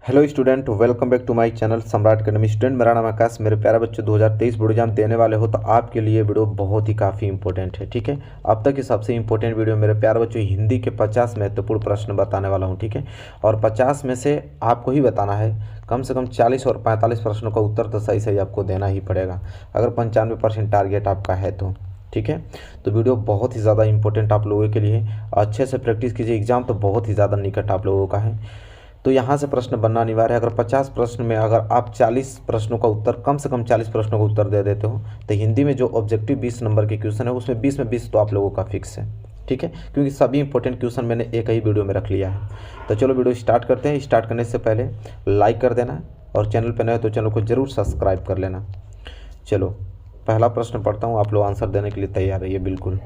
Hello student, welcome back to my channel Samrat academy. Student, मेरा नाम आकाश। मेरे प्यारे बच्चों, 2023 बोर्ड एग्जाम देने वाले हो तो आपके लिए वीडियो बहुत ही काफ़ी इंपॉर्टेंट है। ठीक है, अब तक की सबसे इंपॉर्टेंट वीडियो मेरे प्यारे बच्चों, हिंदी के 50 महत्वपूर्ण प्रश्न बताने वाला हूँ। ठीक है, और 50 में से आपको ही बताना है, कम से कम 40 और 45 प्रश्नों का उत्तर तो सही सही आपको देना ही पड़ेगा, अगर 95% टारगेट आपका है तो। ठीक है, तो वीडियो बहुत ही ज़्यादा इंपॉर्टेंट आप लोगों के लिए, अच्छे से प्रैक्टिस कीजिए। एग्जाम तो बहुत ही ज़्यादा निकट आप लोगों का है, तो यहाँ से प्रश्न बनना अनिवार्य है। अगर 50 प्रश्न में अगर आप 40 प्रश्नों का उत्तर, कम से कम 40 प्रश्नों का उत्तर दे देते हो, तो हिंदी में जो ऑब्जेक्टिव 20 नंबर के क्वेश्चन है उसमें 20 में 20 तो आप लोगों का फिक्स है। ठीक है, क्योंकि सभी इंपॉर्टेंट क्वेश्चन मैंने एक ही वीडियो में रख लिया है। तो चलो वीडियो स्टार्ट करते हैं। स्टार्ट करने से पहले लाइक कर देना, और चैनल पर नए हो तो चैनल को जरूर सब्सक्राइब कर लेना। चलो पहला प्रश्न पढ़ता हूँ, आप लोग आंसर देने के लिए तैयार रहिए। बिल्कुल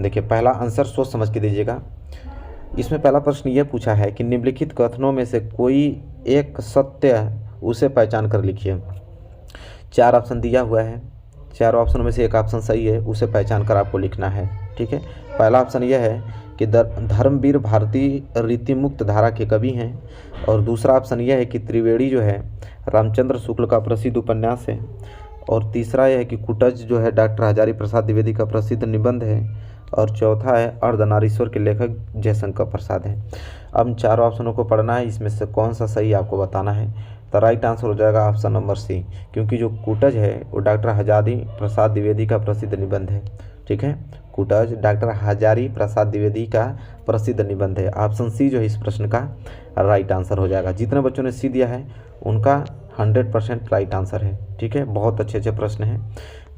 देखिए, पहला आंसर सोच समझ के दीजिएगा। इसमें पहला प्रश्न यह पूछा है कि निम्नलिखित कथनों में से कोई एक सत्य उसे पहचान कर लिखिए। 4 ऑप्शन दिया हुआ है, 4 ऑप्शनों में से एक ऑप्शन सही है, उसे पहचान कर आपको लिखना है। ठीक है, पहला ऑप्शन यह है कि धर्मवीर भारती रीति मुक्त धारा के कवि हैं, और दूसरा ऑप्शन यह है कि त्रिवेणी जो है रामचंद्र शुक्ल का प्रसिद्ध उपन्यास है, और तीसरा यह है कि कुटज जो है डॉक्टर हजारी प्रसाद द्विवेदी का प्रसिद्ध निबंध है, और चौथा है अर्धनारीश्वर के लेखक जयशंकर प्रसाद हैं। अब इन 4 ऑप्शनों को पढ़ना है, इसमें से कौन सा सही आपको बताना है। तो राइट आंसर हो जाएगा ऑप्शन नंबर सी, क्योंकि जो कुटज है वो डॉक्टर हजारी प्रसाद द्विवेदी का प्रसिद्ध निबंध है। ठीक है, कुटज डॉक्टर हजारी प्रसाद द्विवेदी का प्रसिद्ध निबंध है। ऑप्शन सी जो है इस प्रश्न का राइट आंसर हो जाएगा। जितने बच्चों ने सी दिया है उनका 100% राइट आंसर है। ठीक है, बहुत अच्छे अच्छे प्रश्न हैं।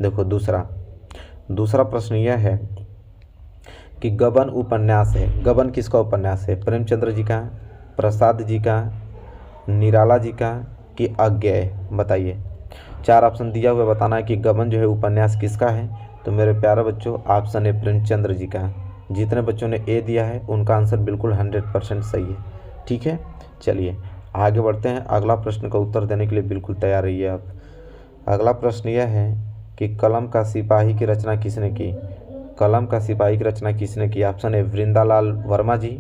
देखो दूसरा प्रश्न यह है कि गबन उपन्यास है, गबन किसका उपन्यास है? प्रेमचंद्र जी का, प्रसाद जी का, निराला जी का, कि अज्ञेय? बताइए। 4 ऑप्शन दिया हुआ, बताना है कि गबन जो है उपन्यास किसका है। तो मेरे प्यारे बच्चों, ऑप्शन है प्रेमचंद्र जी का। जितने बच्चों ने ए दिया है उनका आंसर बिल्कुल 100% सही है। ठीक है, चलिए आगे बढ़ते हैं। अगला प्रश्न का उत्तर देने के लिए बिल्कुल तैयार रहिए आप। अगला प्रश्न यह है कि कलम का सिपाही की रचना किसने की? कलम का सिपाही की रचना किसने की? Option A Vrindalal Verma ji,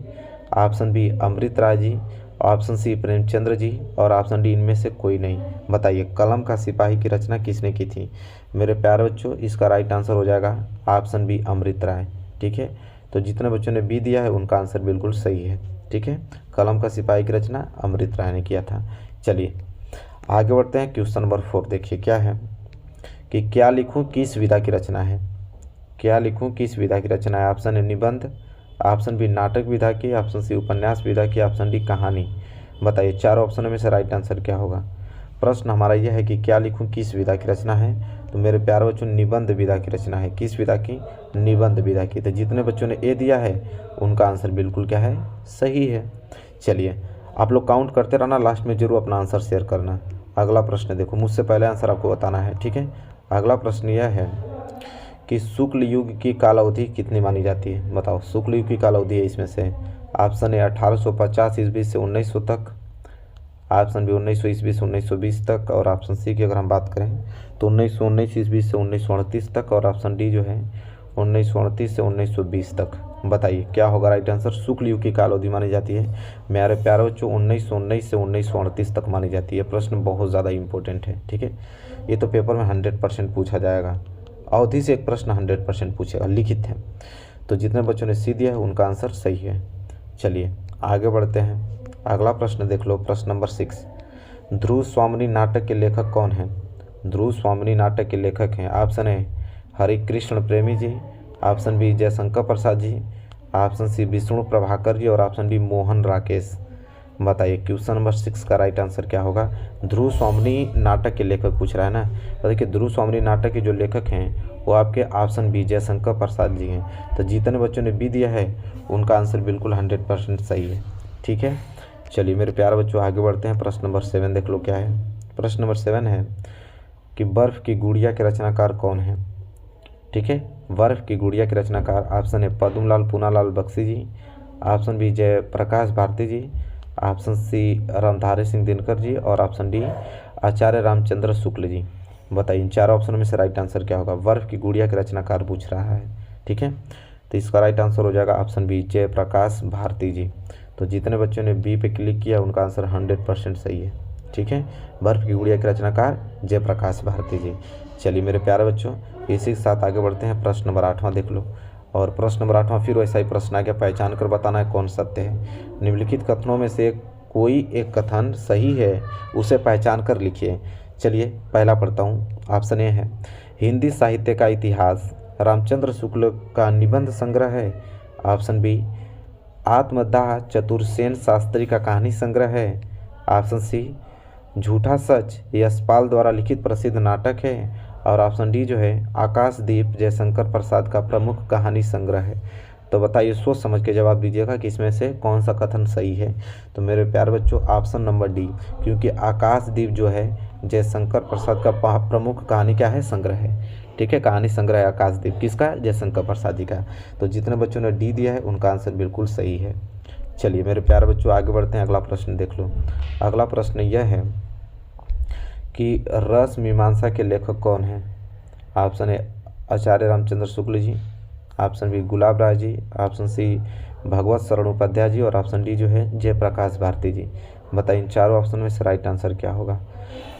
option B Amrit Rai ji, option C Premchandra ji, और ऑप्शन डी इनमें से कोई नहीं। बताइए, कलम का सिपाही की रचना किसने की थी? मेरे प्यारे बच्चों, इसका राइट आंसर हो जाएगा ऑप्शन बी अमृत राय। ठीक है, तो जितने बच्चों ने बी दिया है उनका आंसर बिल्कुल सही है। ठीक है, कलम का सिपाही की रचना अमृत राय ने किया था। चलिए आगे बढ़ते हैं। क्वेश्चन नंबर 4 देखिए क्या है कि क्या लिखूं किस विधा की रचना है? क्या लिखूं किस विधा की रचना है? ऑप्शन ए निबंध, ऑप्शन बी नाटक विधा की, ऑप्शन सी उपन्यास विधा की, ऑप्शन डी कहानी। बताइए 4 ऑप्शनों में से राइट आंसर क्या होगा। प्रश्न हमारा यह है कि क्या लिखूं किस विधा की रचना है। तो मेरे प्यारे बच्चों, निबंध विधा की रचना है। किस विधा की? निबंध विधा की। तो जितने बच्चों ने ए दिया है उनका आंसर बिल्कुल क्या है? सही है। चलिए आप लोग काउंट करते रहना, लास्ट में जरूर अपना आंसर शेयर करना। अगला प्रश्न देखो, मुझसे पहले आंसर आपको बताना है। ठीक है, अगला प्रश्न यह है कि शुक्ल युग की कालावधि कितनी मानी जाती है? बताओ, शुक्ल युग की कालावधि है इसमें से। ऑप्शन ए 1850 ईस्वी से 1900 तक, ऑप्शन बी 1900 ईस्वी से 1920 तक, और ऑप्शन सी की अगर हम बात करें तो 1919 ईस्वी से 1938 तक, और ऑप्शन डी जो है 1938 से 1920 तक। बताइए क्या होगा राइट आंसर। शुक्ल युग की कालावधि मानी जाती है मेरे प्यारे बच्चों 1919 से 1938 तक मानी जाती है। प्रश्न बहुत ज़्यादा इंपॉर्टेंट है। ठीक है, ये तो पेपर में 100% पूछा जाएगा। अवधि से एक प्रश्न 100% पूछेगा, लिखित है। तो जितने बच्चों ने सी दिया है उनका आंसर सही है। चलिए आगे बढ़ते हैं। अगला प्रश्न देख लो, प्रश्न नंबर 6। ध्रुव स्वामिनी नाटक के लेखक कौन हैं? ध्रुव स्वामिनी नाटक के लेखक हैं। ऑप्शन ए हरिकृष्ण प्रेमी जी, option B Jaishankar Prasad ji, option सी विष्णु प्रभाकर जी, और ऑप्शन डी मोहन राकेश। बताइए क्वेश्चन नंबर 6 का राइट आंसर क्या होगा। ध्रुव स्वामिनी नाटक के लेखक पूछ रहा है ना, तो देखिए ध्रुव स्वामिनी नाटक के जो लेखक हैं वो आपके ऑप्शन बी जयशंकर प्रसाद जी हैं। तो जितने बच्चों ने बी दिया है उनका आंसर बिल्कुल 100% सही है। ठीक है, चलिए मेरे प्यारे बच्चों आगे बढ़ते हैं। प्रश्न नंबर 7 देख लो क्या है। प्रश्न नंबर 7 है कि बर्फ की गुड़िया के रचनाकार कौन है? ठीक है, बर्फ की गुड़िया के रचनाकार ऑप्शन है पद्मलाल पूनालाल बख्शी जी, ऑप्शन बी जयप्रकाश भारती जी, ऑप्शन सी रामधारी सिंह दिनकर जी, और ऑप्शन डी आचार्य रामचंद्र शुक्ल जी। बताइए इन 4 ऑप्शनों में से राइट आंसर क्या होगा। बर्फ की गुड़िया के रचनाकार पूछ रहा है। ठीक है, तो इसका राइट आंसर हो जाएगा ऑप्शन बी जयप्रकाश भारती जी। तो जितने बच्चों ने बी पे क्लिक किया उनका आंसर 100% सही है। ठीक है, बर्फ की गुड़िया के रचनाकार जयप्रकाश भारती जी। चलिए मेरे प्यारे बच्चों, इसी के साथ आगे बढ़ते हैं। प्रश्न नंबर 8वां देख लो। और प्रश्न नंबर 8वां फिर वैसा ही प्रश्न आ गया, पहचान कर बताना है कौन सत्य है। निम्नलिखित कथनों में से कोई एक कथन सही है, उसे पहचान कर लिखिए। चलिए पहला पढ़ता हूँ। ऑप्शन ए है, हिंदी साहित्य का इतिहास रामचंद्र शुक्ल का निबंध संग्रह है। ऑप्शन बी, आत्मदाह चतुर्सेन शास्त्री का कहानी संग्रह है। ऑप्शन सी, झूठा सच यशपाल द्वारा लिखित प्रसिद्ध नाटक है। और ऑप्शन डी जो है, आकाशदीप जयशंकर प्रसाद का प्रमुख कहानी संग्रह है। तो बताइए, सोच समझ के जवाब दीजिएगा कि इसमें से कौन सा कथन सही है। तो मेरे प्यारे बच्चों, ऑप्शन नंबर डी, क्योंकि आकाशदीप जो है जयशंकर प्रसाद का प्रमुख कहानी क्या है, संग्रह है। ठीक है, कहानी संग्रह है आकाशदीप, किसका, जयशंकर प्रसाद जी का। तो जितने बच्चों ने डी दिया है उनका आंसर बिल्कुल सही है। चलिए मेरे प्यारे बच्चों आगे बढ़ते हैं। अगला प्रश्न देख लो। अगला प्रश्न यह है कि रस मीमांसा के लेखक कौन हैं। Option A, Acharya Ramchandra Shukla ji. Option B, Gulab Rai ji. Option C, Bhagwat Sharan Upadhyay जी। और ऑप्शन डी जो है, जयप्रकाश भारती जी। बताइए इन चारों ऑप्शन में से राइट आंसर क्या होगा।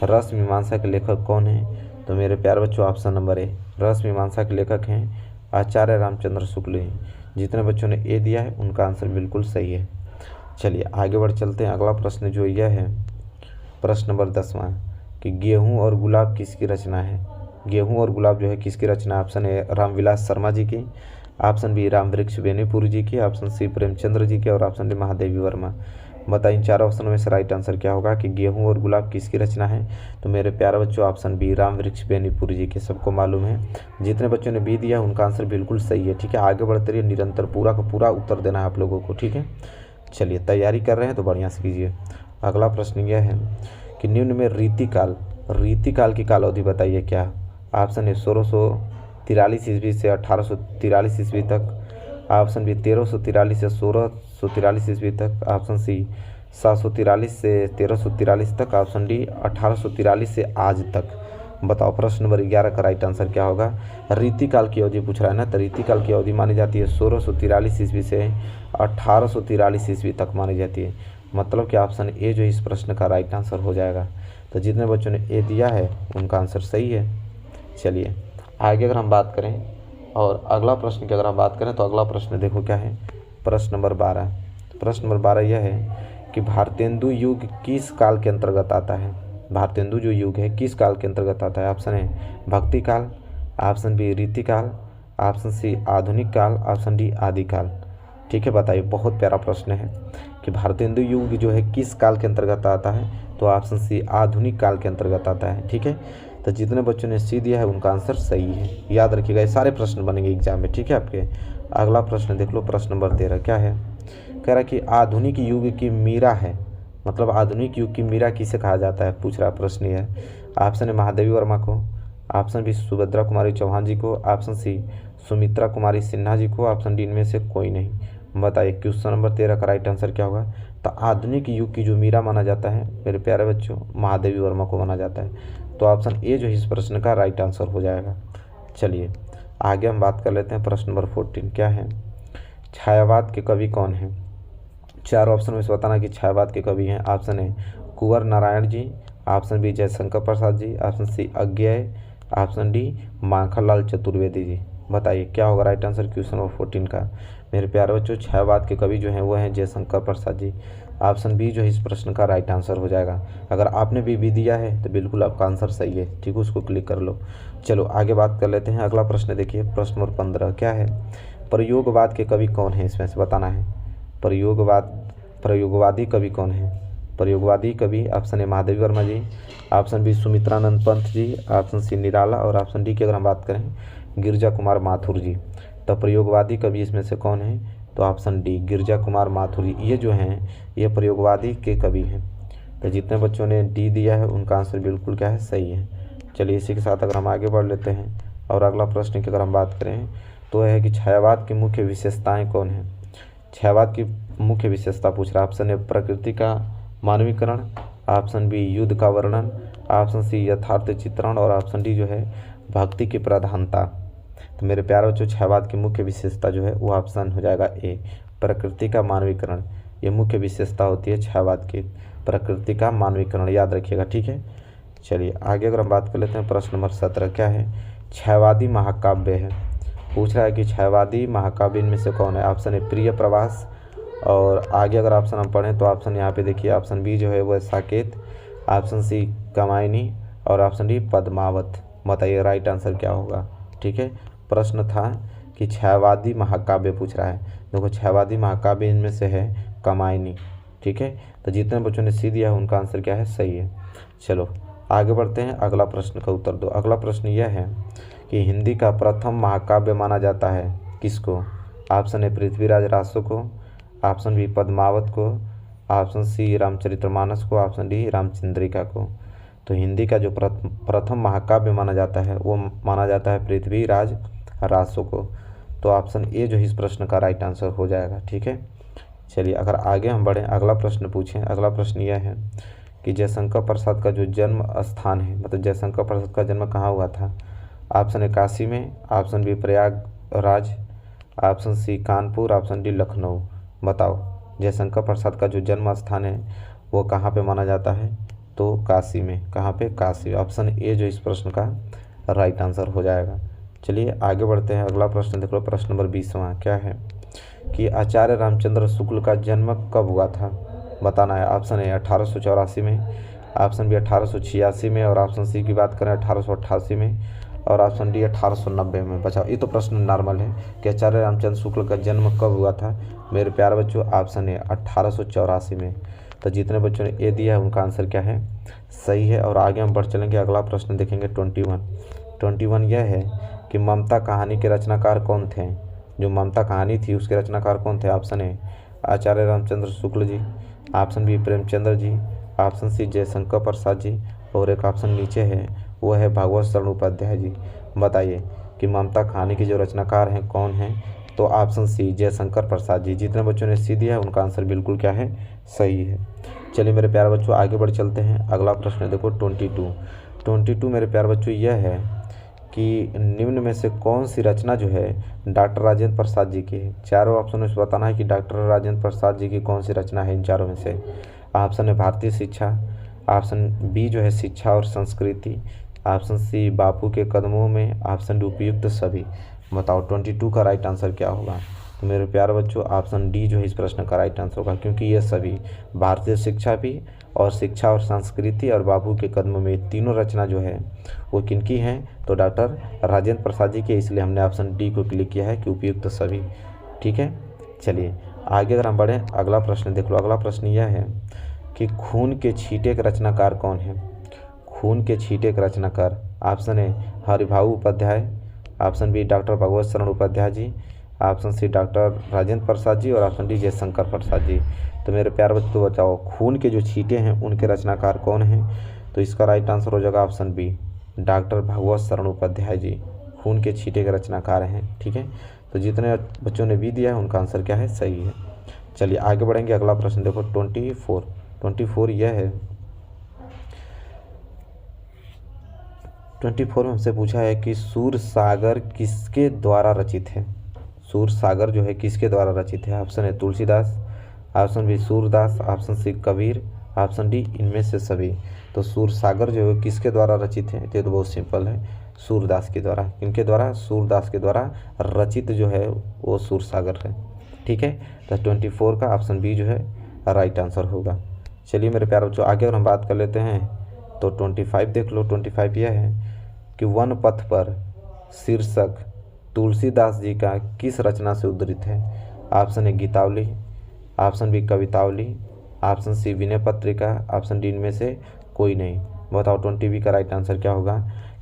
रस मीमांसा के लेखक कौन हैं। तो मेरे प्यारे बच्चों, ऑप्शन नंबर ए, रस मीमांसा के लेखक हैं आचार्य रामचंद्र शुक्ल जी। जितने बच्चों ने ए दिया है उनका आंसर बिल्कुल सही है। चलिए आगे बढ़ चलते हैं। अगला प्रश्न जो यह है, प्रश्न नंबर 10वां, कि गेहूँ और गुलाब किसकी रचना है। गेहूँ और गुलाब जो है किसकी रचना है। ऑप्शन ए, रामविलास शर्मा जी की। ऑप्शन बी, रामवृक्ष बेनीपुर जी की। ऑप्शन सी, प्रेमचंद्र जी की। और ऑप्शन डी, महादेवी वर्मा। बताइए इन चारों ऑप्शन में से राइट आंसर क्या होगा कि गेहूँ और गुलाब किसकी रचना है। तो मेरे प्यारे बच्चों, ऑप्शन बी, रामवृक्ष बेनीपुर जी के, सबको मालूम है। जितने बच्चों ने बी दिया उनका आंसर बिल्कुल सही है। ठीक है, आगे बढ़ते रहिए, निरंतर पूरा का पूरा उत्तर देना है आप लोगों को। ठीक है, चलिए तैयारी कर रहे हैं तो बढ़िया से कीजिए। अगला प्रश्न यह है कि निम्न में रीतिकाल की कालावधि बताइए क्या। ऑप्शन ए, 1643 ईस्वी से 1843 ईस्वी तक। ऑप्शन बी, 1343 से 1643 ईस्वी तक। ऑप्शन सी, 743 से 1343 तक। ऑप्शन डी, 1843 से आज तक। बताओ प्रश्न नंबर 11 का राइट आंसर क्या होगा। रीतिकाल की अवधि पूछ रहा है ना, तो रीतिकाल की अवधि मानी जाती है 1643 ईस्वी से 1843 ईस्वी तक मानी जाती है। मतलब कि ऑप्शन ए जो इस प्रश्न का राइट आंसर हो जाएगा। तो जितने बच्चों ने ए दिया है उनका आंसर सही है। चलिए आगे अगर हम बात करें और अगला प्रश्न की अगर हम बात करें तो अगला प्रश्न देखो क्या है, प्रश्न नंबर 12। प्रश्न नंबर 12 यह है कि भारतेंदु युग किस काल के अंतर्गत आता है। भारतेंदु जो युग है किस काल के अंतर्गत आता है। ऑप्शन ए, भक्ति काल। ऑप्शन बी, रीतिकाल। ऑप्शन सी, आधुनिक काल। ऑप्शन डी, आदिकाल। ठीक है, बताइए, बहुत प्यारा प्रश्न है कि भारतेंदु युग जो है किस काल के अंतर्गत आता है। तो ऑप्शन सी, आधुनिक काल के अंतर्गत आता है। ठीक है, तो जितने बच्चों ने सी दिया है उनका आंसर सही है। याद रखिएगा, ये सारे प्रश्न बनेंगे एग्जाम में। ठीक है आपके। अगला प्रश्न देख लो, प्रश्न नंबर 13 क्या है, कह रहा है कि आधुनिक युग की मीरा है, मतलब आधुनिक युग की मीरा किसे कहा जाता है, पूछ रहा प्रश्न ये है। ऑप्शन है महादेवी वर्मा को। ऑप्शन बी, सुभद्रा कुमारी चौहान जी को। ऑप्शन सी, सुमित्रा कुमारी सिन्हा जी को। ऑप्शन डी, इनमें से कोई नहीं। बताइए क्वेश्चन नंबर 13 का राइट आंसर क्या होगा। तो आधुनिक युग की जो मीरा माना जाता है मेरे प्यारे बच्चों, महादेवी वर्मा को माना जाता है। तो ऑप्शन ए जो इस प्रश्न का राइट आंसर हो जाएगा। चलिए आगे हम बात कर लेते हैं। प्रश्न नंबर 14 क्या है, छायावाद के कवि कौन हैं। चार ऑप्शन में से बताना कि छायावाद के कवि हैं। Option A, Kunwar Narayan ji. Option B, Jaishankar Prasad ji. Option C, Agyeya. Option D, Makhanlal Chaturvedi ji. बताइए क्या होगा राइट आंसर क्वेश्चन नंबर 14 का। मेरे प्यारे बच्चों, छायावाद के कवि जो हैं वो हैं जयशंकर प्रसाद जी। ऑप्शन बी जो इस प्रश्न का राइट आंसर हो जाएगा। अगर आपने भी दिया है तो बिल्कुल आपका आंसर सही है। ठीक है, उसको क्लिक कर लो। चलो आगे बात कर लेते हैं। अगला प्रश्न देखिए, प्रश्न नंबर 15 क्या है, प्रयोगवाद के कवि कौन है, इसमें से बताना है। प्रयोगवादी कवि कौन है। प्रयोगवादी कवि option A, Mahadevi Verma ji. Option B, Sumitranand Pant ji. Option C, Nirala. और ऑप्शन डी की अगर हम बात करें, गिरजा कुमार माथुर जी। तो प्रयोगवादी कवि इसमें से कौन है, तो ऑप्शन डी, गिरजा कुमार माथुर जी। ये जो हैं ये प्रयोगवादी के कवि हैं। तो जितने बच्चों ने डी दिया है उनका आंसर बिल्कुल क्या है, सही है। चलिए इसी के साथ अगर हम आगे बढ़ लेते हैं और अगला प्रश्न की अगर हम बात करें तो है कि छायावाद की मुख्य विशेषताएं कौन है। छायावाद की मुख्य विशेषता पूछ रहा है। ऑप्शन ए, प्रकृति का मानवीकरण। ऑप्शन बी, युद्ध का वर्णन। ऑप्शन सी, यथार्थ चित्रण। और ऑप्शन डी जो है, भक्ति की प्रधानता। तो मेरे प्यारे बच्चों, छायावाद की मुख्य विशेषता जो है वो ऑप्शन हो जाएगा ए, प्रकृति का मानवीकरण। ये मुख्य विशेषता होती है छायावाद की, प्रकृति का मानवीकरण, याद रखिएगा, ठीक है। चलिए आगे अगर हम बात कर लेते हैं, प्रश्न नंबर 17 क्या है, छायावादी महाकाव्य है। पूछ रहा है कि छायावादी महाकाव्य इनमें से कौन है। ऑप्शन ए प्रिय प्रवास, और आगे अगर ऑप्शन हम पढ़ें तो ऑप्शन यहाँ पे देखिए, ऑप्शन बी जो है वो है साकेत, ऑप्शन सी कामायनी, और ऑप्शन डी पद्मावत। बताइए राइट आंसर क्या होगा, ठीक है। प्रश्न था कि छायावादी महाकाव्य पूछ रहा है। देखो छायावादी महाकाव्य इनमें से है कामायनी, ठीक है। तो जितने बच्चों ने सी दिया है उनका आंसर क्या है, सही है। चलो आगे बढ़ते हैं, अगला प्रश्न का उत्तर दो। अगला प्रश्न यह है कि हिंदी का प्रथम महाकाव्य माना जाता है किसको। ऑप्शन ए पृथ्वीराज रासो को, ऑप्शन बी पद्मावत को, ऑप्शन सी रामचरितमानस को, ऑप्शन डी रामचंद्रिका को। तो हिंदी का जो प्रथम महाकाव्य माना जाता है वो माना जाता है पृथ्वीराज रासो को। तो ऑप्शन ए जो इस प्रश्न का राइट आंसर हो जाएगा, ठीक है। चलिए अगर आगे हम बढ़ें, अगला प्रश्न पूछें। अगला प्रश्न यह है कि जयशंकर प्रसाद का जो जन्म स्थान है, मतलब जयशंकर प्रसाद का जन्म कहाँ हुआ था। ऑप्शन ए काशी में, option B Prayagraj, option C Kanpur, option D Lucknow. बताओ जयशंकर प्रसाद का जो जन्म स्थान है वो कहाँ पे माना जाता है, तो काशी में। कहाँ पे, काशी। ऑप्शन ए जो इस प्रश्न का राइट आंसर हो जाएगा। चलिए आगे बढ़ते हैं, अगला प्रश्न देख लो, प्रश्न नंबर 20वां क्या है कि आचार्य रामचंद्र शुक्ल का जन्म कब हुआ था, बताना है। ऑप्शन ए 1884 में, ऑप्शन बी 1886 में, और ऑप्शन सी की बात करें 1888 में, और ऑप्शन डी 1890 में। बचाओ, ये तो प्रश्न नॉर्मल है कि आचार्य रामचंद्र शुक्ल का जन्म कब हुआ था मेरे प्यारे बच्चों। ऑप्शन ए 1884 में। तो जितने बच्चों ने ए दिया है उनका आंसर क्या है, सही है। और आगे हम बढ़ चलेंगे, अगला प्रश्न देखेंगे 21 यह है कि ममता कहानी के रचनाकार कौन थे। जो ममता कहानी थी उसके रचनाकार कौन थे। Option A Acharya Ramchandra Shukla ji, option B Premchandra ji, option C Jaishankar Prasad ji, और एक ऑप्शन नीचे है वो है भागवत शरण उपाध्याय जी। बताइए कि ममता कहानी के जो रचनाकार हैं कौन हैं, तो ऑप्शन सी जयशंकर प्रसाद जी। जितने बच्चों ने सी दिया है उनका आंसर बिल्कुल क्या है, सही है। चलिए मेरे प्यारे बच्चों आगे बढ़ चलते हैं, अगला प्रश्न देखो 22 मेरे प्यारे बच्चों यह है कि निम्न में से कौन सी रचना जो है डॉक्टर राजेंद्र प्रसाद जी की है। चारों ऑप्शन में से बताना है कि डॉक्टर राजेंद्र प्रसाद जी की कौन सी रचना है इन चारों में से। ऑप्शन है भारतीय शिक्षा, ऑप्शन बी जो है शिक्षा और संस्कृति, ऑप्शन सी बापू के कदमों में, ऑप्शन डी उपयुक्त सभी। बताओ 22 का राइट आंसर क्या होगा। तो मेरे प्यारे बच्चों ऑप्शन डी जो है इस प्रश्न का राइट आंसर होगा, क्योंकि ये सभी भारतीय शिक्षा भी और शिक्षा और संस्कृति और बापू के कदमों में तीनों रचना जो है वो किनकी हैं, तो डॉक्टर राजेंद्र प्रसाद जी के। इसलिए हमने ऑप्शन डी को क्लिक किया है कि उपयुक्त सभी, ठीक है। चलिए आगे अगर हम बढ़ें, अगला प्रश्न देख लो। अगला प्रश्न यह है कि खून के छींटे के रचनाकार कौन है। खून के छींटे के रचनाकार, option A Haribhau Upadhyay, option B doctor Bhagwat Sharan Upadhyay ji, option C doctor Rajendra Prasad ji, और ऑप्शन डी जयशंकर प्रसाद जी। तो मेरे प्यार बच्चों बताओ खून के जो छींटे हैं उनके रचनाकार कौन हैं, तो इसका राइट आंसर हो जाएगा option B doctor Bhagwat Sharan Upadhyay जी खून के छींटे के रचनाकार हैं, ठीक है। तो जितने बच्चों ने बी दिया है उनका आंसर क्या है, सही है। चलिए आगे बढ़ेंगे, अगला प्रश्न देखो 24 यह है 24 में हमसे पूछा है कि सूरसागर किसके द्वारा रचित है। सूरसागर जो है किसके द्वारा रचित है। ऑप्शन है Tulsidas, option B Surdas, option C Kabir, option D इनमें से सभी। तो सूरसागर जो है किसके द्वारा रचित है, तो बहुत सिंपल है, सूरदास के द्वारा। किनके द्वारा, सूरदास के द्वारा रचित जो है वो सूरसागर है, ठीक है। तो 24 का ऑप्शन बी जो है राइट आंसर होगा। चलिए मेरे प्यारे बच्चों आगे अगर हम बात कर लेते हैं तो 25 देख लो। 25 यह है कि वन पथ पर शीर्षक तुलसीदास जी का किस रचना से उद्धृत है। Option A Gitavali, option B Kavitavali, option C Vinay Patrika, option D इनमें से कोई नहीं। बताओ 20 का राइट आंसर क्या होगा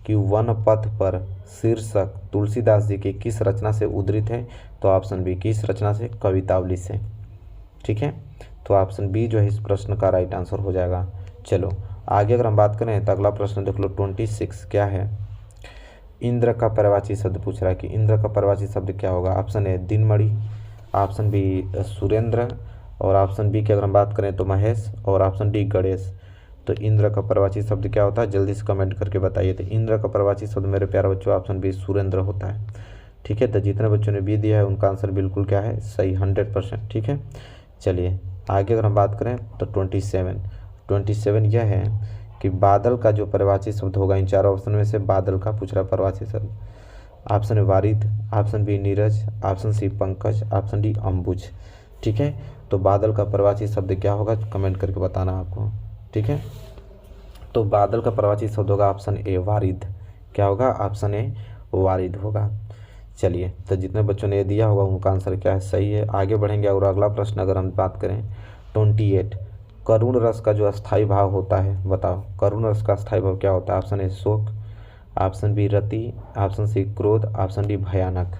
कि वन पथ पर शीर्षक तुलसीदास जी की किस रचना से उद्धृत है, तो ऑप्शन बी किस रचना से, कवितावली से, ठीक है। तो ऑप्शन बी जो है इस प्रश्न का राइट आंसर हो जाएगा। चलो आगे अगर हम बात करें तो अगला प्रश्न देख लो 26 क्या है, इंद्र का पर्यायवाची शब्द पूछ रहा है कि इंद्र का पर्यायवाची शब्द क्या होगा। ऑप्शन ए दिनमणि, ऑप्शन बी सुरेंद्र, और ऑप्शन बी की अगर हम बात करें तो महेश, और ऑप्शन डी गणेश। तो इंद्र का पर्यायवाची शब्द क्या होता है, जल्दी से कमेंट करके बताइए। तो इंद्र का पर्यायवाची शब्द मेरे प्यारे बच्चों ऑप्शन बी सुरेंद्र होता है, ठीक है। तो जितने बच्चों ने बी दिया है उनका आंसर बिल्कुल क्या है, सही 100%, ठीक है। चलिए आगे अगर हम बात करें तो 27 यह है कि बादल का जो पर्यायवाची शब्द होगा, इन चारों ऑप्शन में से बादल का पूछ रहा पर्यायवाची शब्द। ऑप्शन ए वारिद, ऑप्शन बी नीरज, ऑप्शन सी पंकज, ऑप्शन डी अंबुज। ठीक है, तो बादल का पर्यायवाची शब्द क्या होगा कमेंट करके बताना आपको। ठीक है, तो बादल का पर्यायवाची शब्द होगा ऑप्शन ए वारिद। क्या होगा? ऑप्शन ए वारिद होगा। चलिए, तो जितने बच्चों ने ये दिया होगा उनका आंसर क्या है? सही है। आगे बढ़ेंगे और अगला प्रश्न अगर हम बात करें 28, करुण रस का जो अस्थाई भाव होता है, बताओ करुण रस का अस्थाई भाव क्या होता है? ऑप्शन ए शोक, ऑप्शन बी रति, ऑप्शन सी क्रोध, ऑप्शन डी भयानक।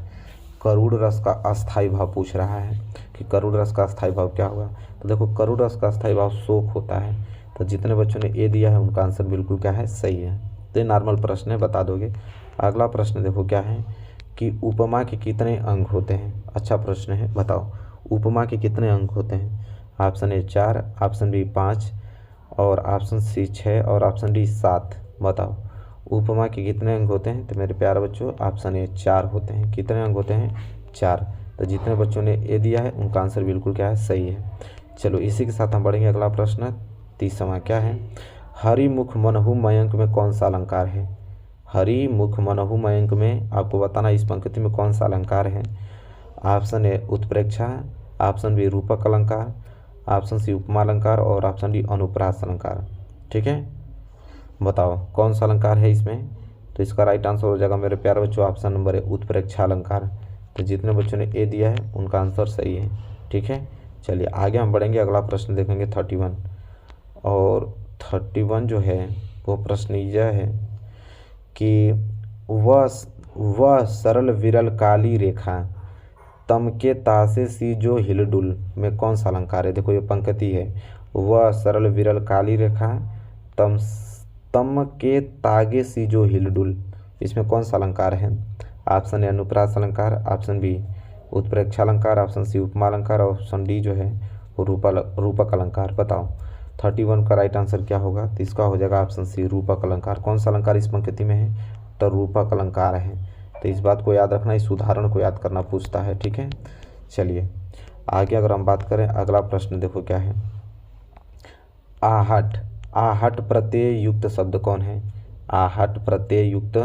करुण रस का अस्थाई भाव पूछ रहा है कि करुण रस का अस्थाई भाव क्या होगा। तो देखो, करुण रस का अस्थाई भाव शोक होता है। तो जितने बच्चों ने ए दिया है उनका आंसर बिल्कुल क्या है? सही है। तो ये नॉर्मल प्रश्न है, बता दोगे। अगला प्रश्न देखो क्या है कि उपमा के कितने अंग होते हैं? अच्छा प्रश्न है, बताओ उपमा के कितने अंग होते हैं? ऑप्शन ए 4, ऑप्शन बी 5 और ऑप्शन सी 6 और ऑप्शन डी 7। बताओ उपमा के कितने अंग होते हैं? तो मेरे प्यारे बच्चों ऑप्शन ए 4 होते हैं। कितने अंग होते हैं? 4। तो जितने बच्चों ने ए दिया है उनका आंसर बिल्कुल क्या है? सही है। चलो, इसी के साथ हम बढ़ेंगे अगला प्रश्न 30वां। क्या है? हरिमुख मनहु मयंक में कौन सा अलंकार है? हरिमुख मनहु मयंक में आपको बताना इस पंक्ति में कौन सा अलंकार है। ऑप्शन ए उत्प्रेक्षा, ऑप्शन बी रूपक अलंकार, ऑप्शन सी उपमा अलंकार और ऑप्शन डी अनुप्रास अलंकार। ठीक है, बताओ कौन सा अलंकार है इसमें? तो इसका राइट आंसर हो जाएगा मेरे प्यारे बच्चों ऑप्शन नंबर ए उत्प्रेक्षा अलंकार। तो जितने बच्चों ने ए दिया है उनका आंसर सही है। ठीक है, चलिए आगे हम बढ़ेंगे। अगला प्रश्न देखेंगे 31 और 31 जो है वो प्रश्न यह है कि वह सरल विरल काली रेखा तम के तासे सी जो हिलडुल में कौन सा अलंकार है? देखो ये पंक्ति है, वह सरल विरल काली रेखा तम के तागे सी जो हिलडुल, इसमें कौन सा अलंकार है? ऑप्शन ए अनुप्रास अलंकार, ऑप्शन बी उत्प्रेक्षा अलंकार, ऑप्शन सी उपमा अलंकार और ऑप्शन डी जो है वो रूपक अलंकार। बताओ 31 का राइट आंसर क्या होगा? तो इसका हो जाएगा ऑप्शन सी रूपक अलंकार। कौन सा अलंकार इस पंक्ति में है? तो रूपक अलंकार है। तो इस बात को याद रखना, इस उदाहरण को याद करना पूछता है। ठीक है, चलिए आगे अगर हम बात करें अगला प्रश्न देखो क्या है। आहट, आहट प्रत्यय युक्त शब्द कौन है? आहट प्रत्यय युक्त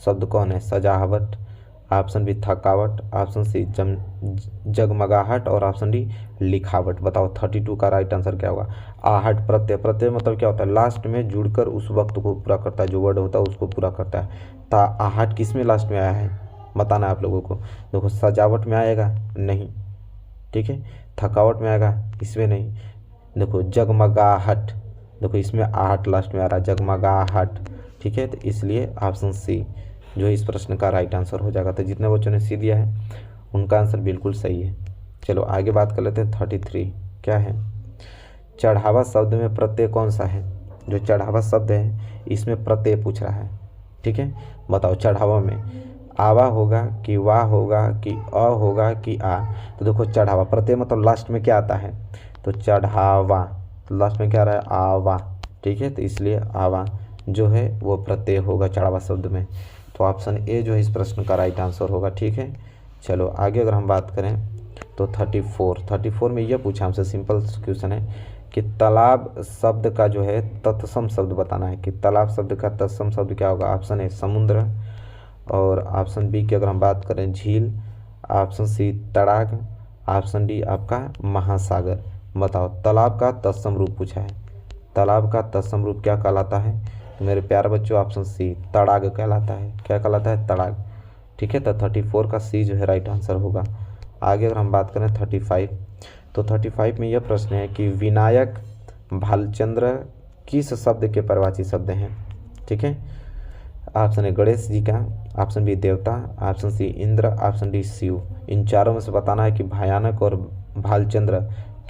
शब्द कौन है? सजावट, ऑप्शन बी थकावट, ऑप्शन सी जगमगाहट और ऑप्शन डी लिखावट। बताओ 32 का राइट आंसर क्या होगा? आहट प्रत्यय, प्रत्यय मतलब क्या होता है? लास्ट में जुड़कर उस वक्त को पूरा करता है, जो वर्ड होता है उसको पूरा करता है। तो आहट किस में लास्ट में आया है बताना है आप लोगों को। देखो सजावट में आएगा नहीं, ठीक है, थकावट में आएगा इसमें नहीं। देखो जगमगाहट, देखो इसमें आहट लास्ट में आ रहा है, जगमगाहट। ठीक है, तो इसलिए ऑप्शन सी जो है इस प्रश्न का राइट आंसर हो जाएगा। तो जितने बच्चों ने सी दिया है उनका आंसर बिल्कुल सही है। चलो आगे बात कर लेते हैं 33। क्या है? चढ़ावा शब्द में प्रत्यय कौन सा है? जो चढ़ावा शब्द है इसमें प्रत्यय पूछ रहा है। ठीक है, बताओ चढ़ावा में आवा होगा कि वाह होगा कि अ होगा कि आ। तो देखो चढ़ावा प्रत्यय मतलब लास्ट में क्या आता है? तो चढ़ावा, तो लास्ट में क्या आ रहा है? आवा। ठीक है, तो इसलिए आवा जो है वो प्रत्यय होगा चढ़ावा शब्द में। तो ऑप्शन ए जो है इस प्रश्न का राइट आंसर होगा। ठीक है, चलो आगे अगर हम बात करें तो 34 में यह पूछा हमसे, सिंपल क्वेश्चन है कि तालाब शब्द का जो है तत्सम शब्द बताना है कि तालाब शब्द का तत्सम शब्द क्या होगा? ऑप्शन ए समुद्र और ऑप्शन बी की अगर हम बात करें झील, ऑप्शन सी तड़ाग, ऑप्शन डी आपका महासागर। बताओ तालाब का तत्सम रूप पूछा है, तालाब का तत्सम रूप क्या कहलाता है? तो मेरे प्यारे बच्चों ऑप्शन सी तड़ाग कहलाता है। क्या कहलाता है? तड़ाग। ठीक है, तो 34 का सी जो है राइट आंसर होगा। आगे अगर हम बात करें 35, तो 35 में यह प्रश्न है कि विनायक भालचंद्र किस शब्द के पर्यायवाची शब्द हैं? ठीक है, ऑप्शन ए गणेश जी का, ऑप्शन बी देवता, option C Indra, option D Shiv. इन चारों में से बताना है कि भयानक और भालचंद्र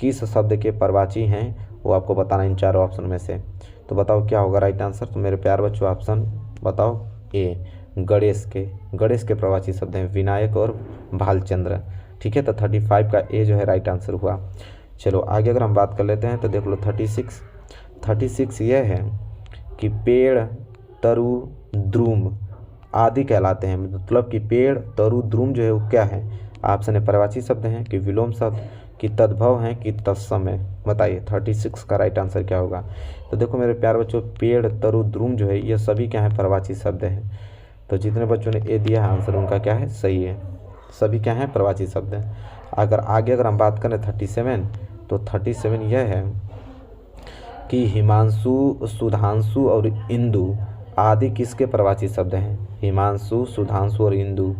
किस शब्द के पर्यायवाची हैं, वो आपको बताना इन चारों ऑप्शन में से। तो बताओ क्या होगा राइट आंसर? तो मेरे प्यारे बच्चों ऑप्शन बताओ ए गणेश के पर्यायवाची शब्द हैं विनायक और भालचंद्र। ठीक है, तो 35 का ए जो है राइट आंसर हुआ। चलो आगे अगर हम बात कर लेते हैं तो देख लो 36 यह है कि पेड़ तरु द्रुम आदि कहलाते हैं। मतलब कि पेड़ तरु द्रुम जो है वो क्या है? ऑप्शन ए पर्यायवाची शब्द हैं कि विलोम शब्द, कि तद्भव हैं कि तत्सम है? बताइए 36 का राइट आंसर क्या होगा। तो देखो मेरे प्यारे बच्चों, पेड़, तरु, द्रुम जो है ये सभी क्या है, प्रवाची शब्द हैं। तो जितने बच्चों ने ए दिया है आंसर उनका क्या है, सही है। सभी क्या है, प्रवाची शब्द हैं। अगर हम बात करें 37, तो 37 यह है कि हिमांशु, सुधांशु और इंदु आदि किसके प्रवाची शब्द हैं? हिमांशु, सुधांशु और इंदु।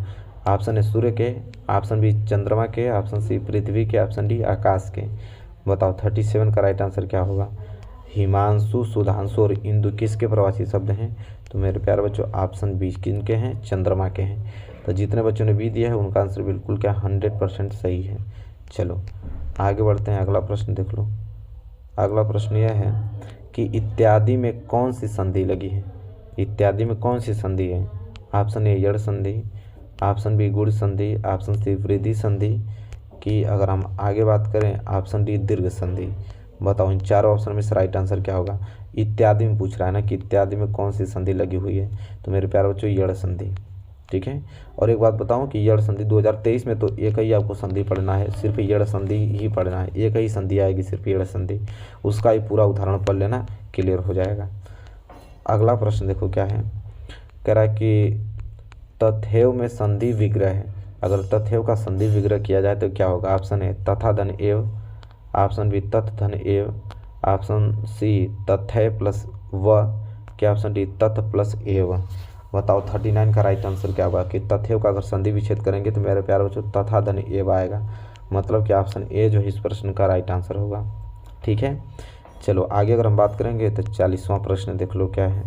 ऑप्शन है सूर्य के, ऑप्शन बी चंद्रमा के, ऑप्शन सी पृथ्वी के, ऑप्शन डी आकाश के। बताओ 37 का राइट आंसर क्या होगा। हिमांशु, सुधांशु और इंदु किसके प्रवाची शब्द हैं? तो मेरे प्यारे बच्चों ऑप्शन बी किनके हैं, चंद्रमा के हैं। तो जितने बच्चों ने बी दिया है उनका आंसर बिल्कुल क्या 100% सही है। चलो आगे बढ़ते हैं, अगला प्रश्न देख लो। अगला प्रश्न यह है कि इत्यादि में कौन सी संधि लगी है? इत्यादि में कौन सी संधि है? ऑप्शन ए यड़ संधि, ऑप्शन बी गुण संधि, ऑप्शन सी वृद्धि संधि की अगर हम आगे बात करें ऑप्शन डी दीर्घ संधि। बताओ इन चारों ऑप्शन में से राइट आंसर क्या होगा। इत्यादि में पूछ रहा है ना कि इत्यादि में कौन सी संधि लगी हुई है, तो मेरे प्यारे बच्चों यड़ संधि। ठीक है, और एक बात बताऊं कि यड़ संधि 2023 में तो एक ही आपको संधि पढ़ना है, सिर्फ यड़ संधि ही पढ़ना है। एक ही संधि आएगी, सिर्फ यड़ संधि, उसका ही पूरा उदाहरण पढ़ लेना, क्लियर हो जाएगा। अगला प्रश्न देखो क्या है, कह रहा है कि तथैव में संधि विग्रह है। अगर तथैव का संधि विग्रह किया जाए तो क्या होगा। ऑप्शन ए तथा धन एव, ऑप्शन बी तथ धन एव, ऑप्शन सी तथैव प्लस व, क्या ऑप्शन डी तथ प्लस एव। बताओ 39 का राइट आंसर क्या होगा कि तथैव का अगर संधि विच्छेद करेंगे तो मेरे प्यारे बच्चों तथा धन एव आएगा। मतलब कि ऑप्शन ए जो है इस प्रश्न का राइट आंसर होगा। ठीक है, चलो आगे अगर हम बात करेंगे तो 40वां प्रश्न देख लो क्या है।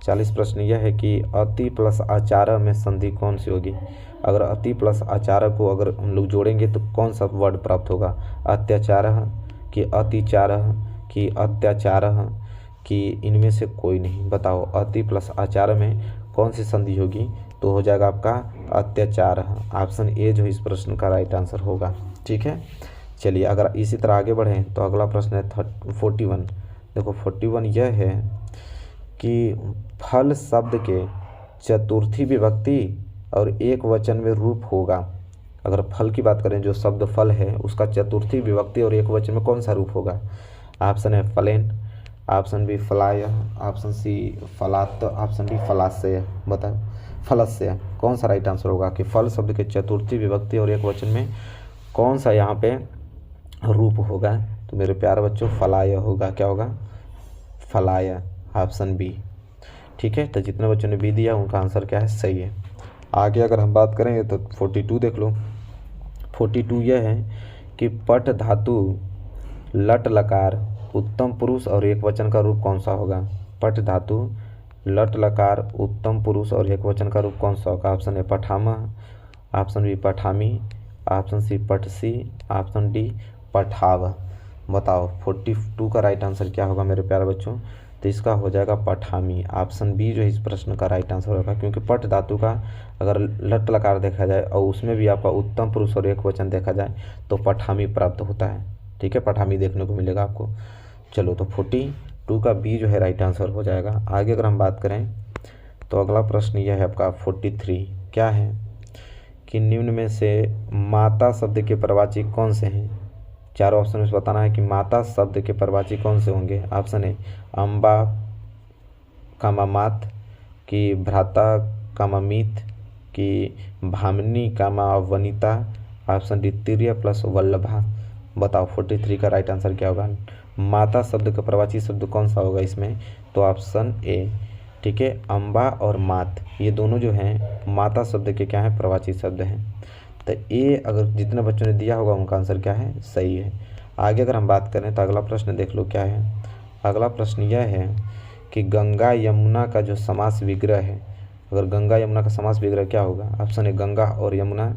40 प्रश्न यह है कि अति प्लस आचार्य में संधि कौन सी होगी। अगर अति प्लस आचार्य को अगर हम लोग जोड़ेंगे तो कौन सा वर्ड प्राप्त होगा। अत्याचार कि अतिचार कि अत्याचार कि इनमें से कोई नहीं। बताओ अति प्लस आचार्य में कौन सी संधि होगी, तो हो जाएगा आपका अत्याचार। ऑप्शन ए जो इस प्रश्न का राइट आंसर होगा। ठीक है, चलिए अगर इसी तरह आगे बढ़ें तो अगला प्रश्न है 41। देखो 41 यह है कि फल शब्द के चतुर्थी विभक्ति और एक वचन में रूप होगा। अगर फल की बात करें, जो शब्द फल है उसका चतुर्थी विभक्ति और एक वचन में कौन सा रूप होगा। ऑप्शन है फलेन, ऑप्शन बी फलाय, ऑप्शन सी फलात, ऑप्शन डी फलाशय। बताओ फलस्य कौन सा राइट आंसर होगा कि फल शब्द के चतुर्थी विभक्ति और एक वचन में कौन सा यहाँ पे रूप होगा। तो मेरे प्यारे बच्चों फलाय होगा। क्या होगा, फलाय, ऑप्शन बी। ठीक है, तो जितने बच्चों ने बी दिया उनका आंसर क्या है, सही है। आगे अगर हम बात करेंगे तो 42 देख लो। 42 यह है कि पट धातु लट लकार उत्तम पुरुष और एक वचन का रूप कौन सा होगा। पट धातु लट लकार उत्तम पुरुष और एक वचन का रूप कौन सा होगा। ऑप्शन ए पठामा, ऑप्शन बी पठामी, ऑप्शन सी पटसी, ऑप्शन डी पठाव। बताओ 42 का राइट आंसर क्या होगा मेरे प्यारे बच्चों, तो इसका हो जाएगा पठामी। ऑप्शन बी जो इस प्रश्न का राइट आंसर होगा, क्योंकि पट धातु का अगर लट लकार देखा जाए और उसमें भी आपका उत्तम पुरुष और एक वचन देखा जाए तो पठामी प्राप्त होता है। ठीक है, पठामी देखने को मिलेगा आपको। चलो तो 42 का बी जो है राइट आंसर हो जाएगा। आगे अगर हम बात करें तो अगला प्रश्न यह है आपका 43। क्या है कि निम्न में से माता शब्द के प्रवाची कौन से हैं। चारों ऑप्शन में बताना है कि माता शब्द के प्रवाची कौन से होंगे। ऑप्शन ए अम्बा कामा मात, कि भ्राता कामा मीत, कि भामिनी कामा वनिता, ऑप्शन डी तिर्य प्लस वल्लभा। बताओ 43 का राइट आंसर क्या होगा। माता शब्द का प्रवाची शब्द कौन सा होगा इसमें, तो ऑप्शन ए। ठीक है, अम्बा और मात ये दोनों जो हैं माता शब्द के क्या है, प्रवाची शब्द हैं। तो ए अगर जितने बच्चों ने दिया होगा उनका आंसर क्या है, सही है। आगे अगर हम बात करें तो अगला प्रश्न देख लो क्या है। अगला प्रश्न यह है कि गंगा यमुना का जो समास विग्रह है, अगर गंगा यमुना का समास विग्रह क्या होगा। ऑप्शन ए गंगा और Yamuna,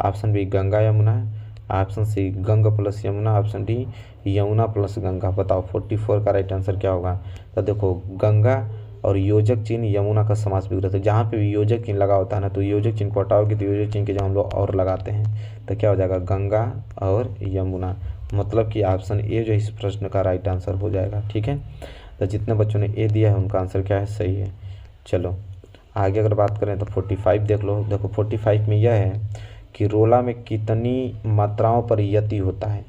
option B Ganga Yamuna, option C Ganga plus Yamuna, option D Yamuna plus Ganga. बताओ 44 का राइट आंसर क्या होगा। तो देखो गंगा और योजक चिन्ह यमुना का समास विग्रह, तो जहाँ पे भी योजक चिन्ह लगा होता है ना, तो योजक चिन्ह को हटाओगे तो योजक चिन्ह के जो हम लोग और लगाते हैं तो क्या हो जाएगा, गंगा और यमुना। मतलब कि ऑप्शन ए जो इस प्रश्न का राइट आंसर हो जाएगा। ठीक है, तो जितने बच्चों ने ए दिया है उनका आंसर क्या है, सही है। चलो आगे अगर बात करें तो 45 देख लो। देखो 45 में यह है कि रोला में कितनी मात्राओं पर यति होता है।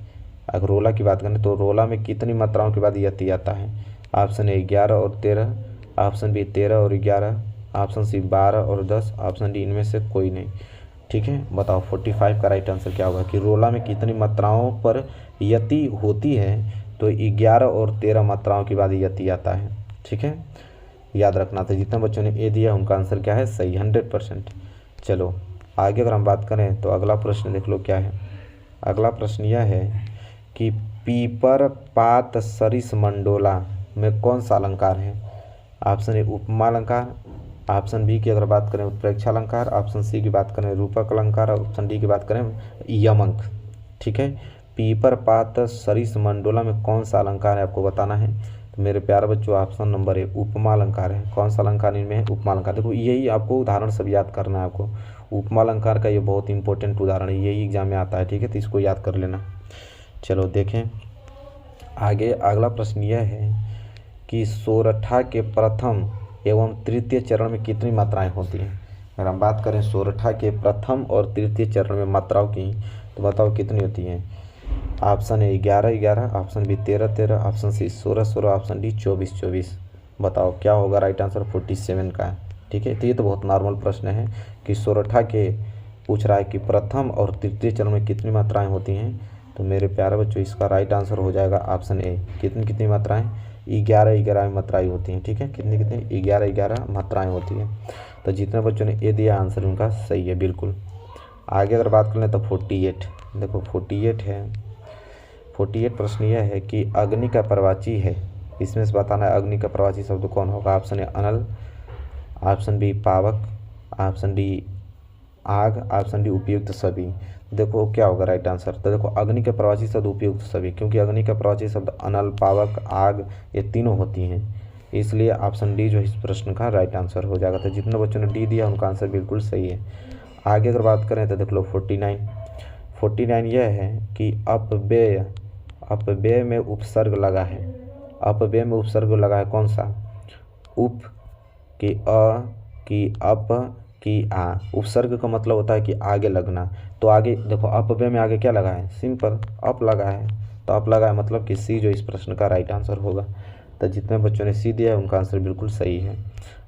अगर रोला की बात करें तो रोला में कितनी मात्राओं के बाद यति आता है। ऑप्शन ए 11 और 13, ऑप्शन बी 13 और 11, ऑप्शन सी 12 और 10, ऑप्शन डी इनमें से कोई नहीं। ठीक है, बताओ 45 का राइट आंसर क्या होगा कि रोला में कितनी मात्राओं पर यति होती है। तो 11 और 13 मात्राओं के बाद यति आता है। ठीक है, याद रखना। तो जितने बच्चों ने ए दिया उनका आंसर क्या है, सही 100%। चलो आगे अगर हम बात करें तो अगला प्रश्न देख लो क्या है। अगला प्रश्न यह है कि पीपर पात सरिस मंडोला में कौन सा अलंकार है। ऑप्शन ए उपमा अलंकार, ऑप्शन बी की अगर बात करें उत्प्रेक्षा अलंकार, ऑप्शन सी की बात करें रूपक अलंकार, ऑप्शन डी की बात करें यमक। ठीक है, पीपर पात सरिस मंडोला में कौन सा अलंकार है आपको बताना है। तो मेरे प्यारे बच्चों ऑप्शन नंबर ए उपमा अलंकार है। कौन सा अलंकार इनमें है, उपमा अलंकार। देखो यही आपको उदाहरण सब याद करना है आपको। उपमा अलंकार का ये बहुत इंपॉर्टेंट उदाहरण है, यही एग्जाम में आता है। ठीक है, तो इसको याद कर लेना। चलो देखें आगे। अगला प्रश्न यह है कि सोरठा के प्रथम एवं तृतीय चरण में कितनी मात्राएं होती हैं। अगर हम बात करें सोरठा के प्रथम और तृतीय चरण में मात्राओं की तो बताओ कितनी होती हैं। Option A 11-11, option B 13-13, option C 16-16, option D 24-24। बताओ क्या होगा राइट आंसर, 47 का है। ठीक है, तो ये तो बहुत नॉर्मल प्रश्न है कि सोरठा के पूछ रहा है कि प्रथम और तृतीय चरण में कितनी मात्राएं होती हैं। तो मेरे प्यारे बच्चों इसका राइट आंसर हो जाएगा ऑप्शन ए। कितनी कितनी मात्राएं, 11-11 मात्राएं होती हैं। ठीक है, कितनी कितनी, 11-11 मात्राएं होती हैं। तो जितने बच्चों ने ए दिया आंसर उनका सही है बिल्कुल। आगे अगर बात कर लें तो 48, देखो 48 है। 48 प्रश्न यह है कि अग्नि का प्रवाची है, इसमें से बताना है अग्नि का प्रवाची शब्द कौन होगा। ऑप्शन ए अनल, ऑप्शन बी पावक, ऑप्शन डी आग, ऑप्शन डी उपयुक्त सभी। देखो क्या होगा राइट आंसर। तो देखो अग्नि के प्रवाची शब्द उपयुक्त सभी, क्योंकि अग्नि का प्रवाची शब्द अनल, पावक, आग ये तीनों होती हैं, इसलिए ऑप्शन डी जो इस प्रश्न का राइट आंसर हो जाएगा। तो जितने बच्चों ने डी दिया उनका आंसर बिल्कुल सही है। आगे अगर बात करें तो देख लो 49 यह है कि अपव्यय में उपसर्ग लगा है। अपव्यय में उपसर्ग लगा है कौन सा, उप की अ की अप की आ। उपसर्ग का मतलब होता है कि आगे लगना। तो आगे देखो अपव्यय में आगे क्या लगा है, सिंपल अप लगा है। तो अप लगा है मतलब कि सी जो इस प्रश्न का राइट आंसर होगा। तो जितने बच्चों ने सी दिया है उनका आंसर बिल्कुल सही है।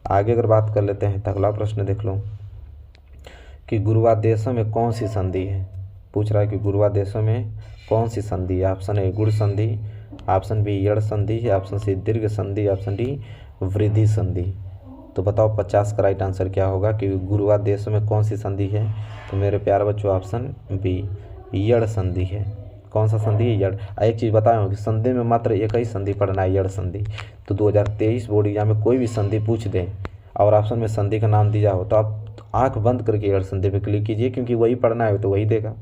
आगे अगर बात कर लेते हैं तो अगला प्रश्न देख लो कि गुरुवादेशों में कौन सी संधि है। पूछ रहा है कि गुरुवादेशों में कौन सी संधि है। ऑप्शन ए गुण संधि, ऑप्शन बी यड़ संधि, ऑप्शन सी दीर्घ संधि, ऑप्शन डी वृद्धि संधि। तो बताओ 50 का राइट आंसर क्या होगा कि गुरुवादेशों में कौन सी संधि है। तो मेरे प्यारे बच्चों ऑप्शन बी यड़ संधि है। कौन सा संधि है, यड़। एक चीज़ बताया कि संधि में मात्र एक ही संधि पढ़ना है, यड़ संधि। तो 2023 बोर्ड एग्जाम में कोई भी संधि पूछ दें और ऑप्शन में संधि का नाम दिया हो तो आप आंख बंद करके यड़ संधि पे क्लिक कीजिए, क्योंकि वही पढ़ना है तो वही देगा।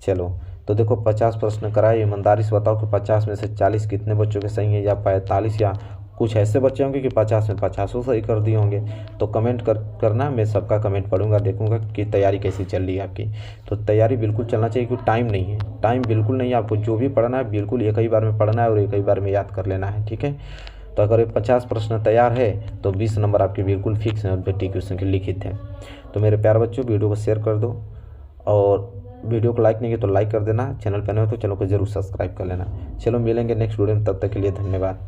चलो तो देखो 50 प्रश्न कराए, ईमानदारी से बताओ कि 50 में से 40 कितने बच्चों के सही हैं, या 45, या कुछ ऐसे बच्चे होंगे कि 50 में 50 सही कर दिए होंगे। तो कमेंट करना, मैं सबका कमेंट पढ़ूंगा, देखूंगा कि तैयारी कैसी चल रही है आपकी। तो तैयारी बिल्कुल चलना चाहिए क्योंकि टाइम नहीं है, टाइम बिल्कुल नहीं है। आपको जो भी पढ़ना है बिल्कुल एक ही बार में पढ़ना है और एक ही बार में याद कर लेना है। ठीक है, तो अगर ये 50 प्रश्न तैयार है तो 20 नंबर आपके बिल्कुल फिक्स हैं, पेटी क्वेश्चन के लिखित हैं। तो मेरे प्यारे बच्चों वीडियो को शेयर कर दो, और वीडियो को लाइक नहीं किया तो लाइक कर देना। चैनल पर नए हो तो चैनल को जरूर सब्सक्राइब कर लेना। चलो मिलेंगे नेक्स्ट वीडियो में, तब तक के लिए धन्यवाद।